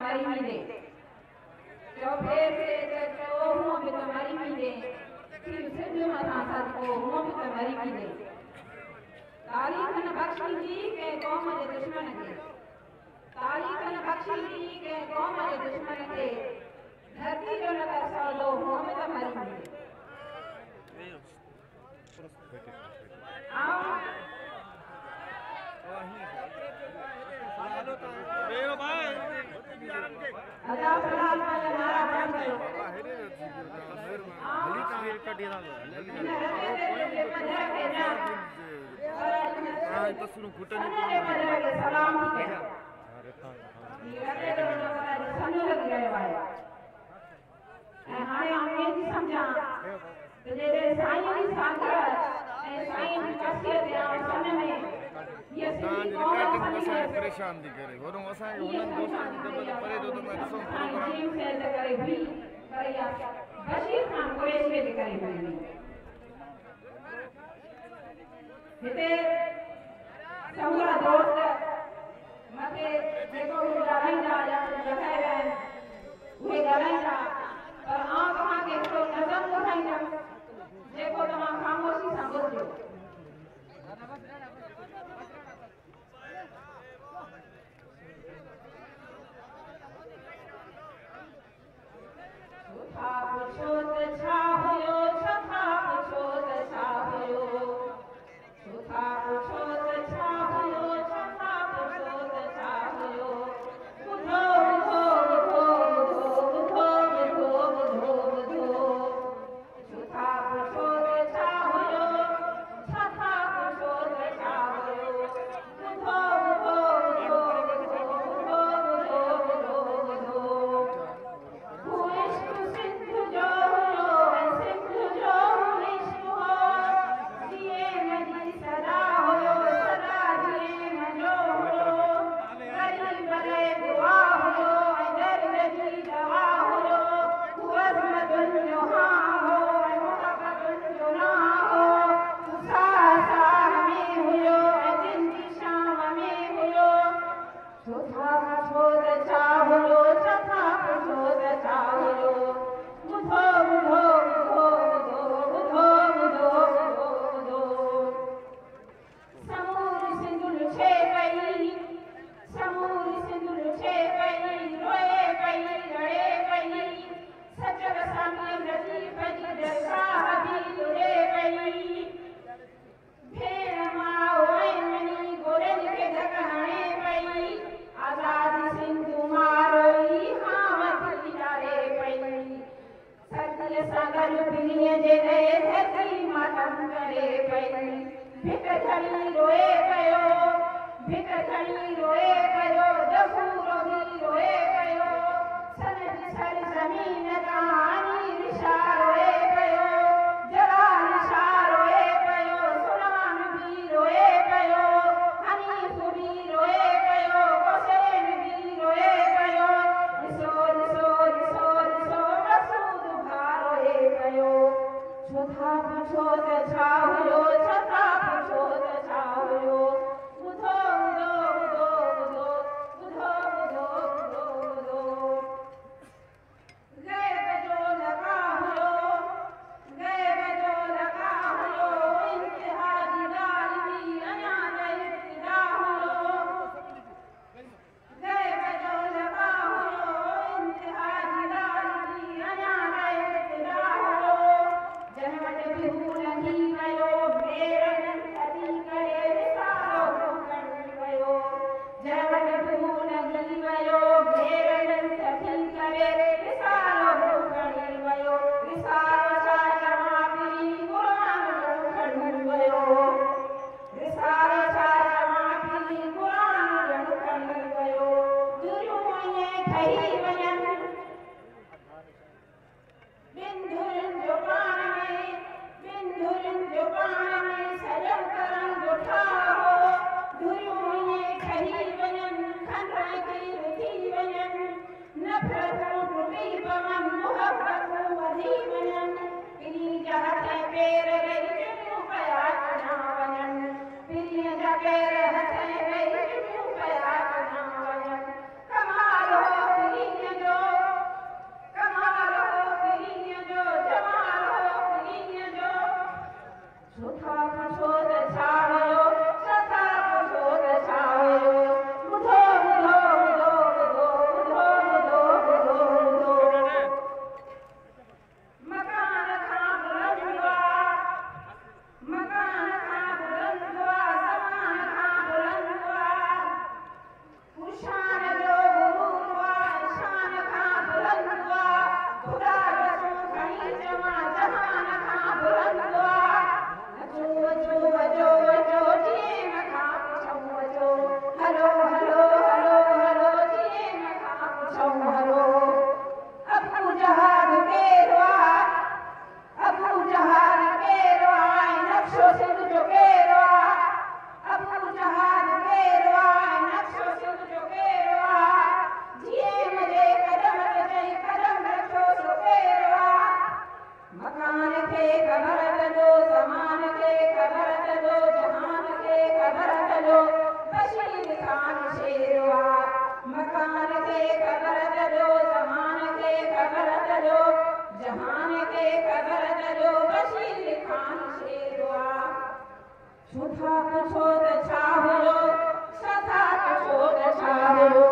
मरी मिले चौथे से तो हुआ भी तो मरी मिले फिर सिद्ध मथा सद को हुआ भी तो मरी मिले तारीख न बख्शी दी के कौम जे दुश्मन के तारीख न बख्शी दी के कौम जे दुश्मन के धरती जो न कर सौदो हुआ भी तो मरी मिले अदा सलाम का नारा बंद करो सलाम हाणे हमने समझा तेरे साईं की सागर साईं की कसियत या सन में ये परेशान थी करे वरो असा के उनन दोस्तन के परे जो तो मैं ॾिसो प्रोग्राम से करे भी करे या बशीर खान कुरैशी के करे भी हिते समूरा दोस्त मते जेको ॻाल्हाईंदा या लॻाए उहे ॻाल्हाईंदा पर आउं तव्हांखे हिकिड़ो नज़म ॿुधाईंदमि जेको तव्हां ख़ामोशी सां ॿुधिजो छा पुछो त छा हुयो छा पुछो त छा हुयो छा पुछो त छा हुयो छा पुछो त छा हुयो ॿुधो ॿुधो ॿुधो ॿुधो ॿुधो ॿुधो ॿुधो छा पुछो त छा हुयो छा पुछो त छा हुयो ॿुधो ॿुधो ॿुधो ॿुधो ॿुधो ॿुधो हू इश्क सिंध जो हुयो सिंध जो इश्क हो जिए मजी सदा हुयो सदा जिए मजो हुयो गरीब रे दुआ हुयो दर्द जी दवा हुयो अज़मतुन जो हाँ हो मोहब्बतुन जो ना हो साह में हुयो जिन की शाम में हुयो छा पुछो त छा हुयो छा पुछो त छा हुयो ॿुधो ॿुधो ॿुधो ॿुधो ॿुधो ॿुधो ॿुधो समूर सिंधुल छे पई समूर सिंधुल छे पई रोए पई रड़े पई सच रसानी रजी पई दरगाह भी तुरे पई भेण मां ओए मनी गोरन खे धक हणे पई आज़ादी सिंधु मारोई हावती डारे पई सतीअ सां गॾु ॿिलीअ जे ॾे धरती मातम करे पई भिक खणी रोए पियो भिक खणी रोए पियो दफ़ूरो बि रोए पियो सन जी सर ज़मीन तां आनी रिशा रोए पियो जलाल शाह रोए पियो सुल्तान बि रोए पियो हनीफ बि रोए पियो हुसैन बि रोए पियो ॾिसो ॾिसो ॾिसो ॾिसो मसूद भाउ रोए पियो छा पुछो त छा हुयो छा पुछो त छा हुयो ॿुधो ॿुधो ॿुधो ॿुधो ॿुधो ॿुधो ॿुधो ग़ैब जो लॻा हुयो ग़ैब जो लॻा हुयो इंतिहा जी ॻाल्हि बि अञा त इब्तिदा हुयो ग़ैब जो लॻा हुयो इंतिहा जी ॻाल्हि बि अञा त इब्तिदा हुयो जंहिं वटि बि हू लंघी वियो बेरनि थी करे रिसालो खणी वियो जंहिं वटि बि हू लंघी वियो बेरनि थी करे रिसालो खणी वियो रिसालो छा चवां पई क़ुरान खणी वियो रिसालो छा चवां पई क़ुरान खणी वियो दुरियूं ईअं ठही वञनि ॿिनि धुरियुनि जो पाण में ॿिनि धुरियुनि जो पाण में सॼो करण जो ठाहो धुरियूं ईअं ठही वञनि खंडण की थी वञनि नफ़रतूं टुटी पवनि मुहबतूं वधी वञनि पिरीअ जा हथ पेर रही चुनियूं पिया कढा वञनि पिरीअ जा पेर हथ रही चुनियूं पिया कढा वञनि कमाल हो पिरी संभरो अबू जहाल केरवा अबू जहाल केरवा नक्शो सिंध जो केरवा अबू जहाल केरवा नक्शो सिंध जो केरवा जिए मुझे कदम चई कदम रखो सो केरवा मकान के खबर दो जमान के खबर दो जहान के खबर दो बशीर खान शेरवा मकान के खबर दो जमान के खबर दो जहान के खबर दो बशीर खान शेरवा सुधा कुछो छावलो सदा कुछो छावलो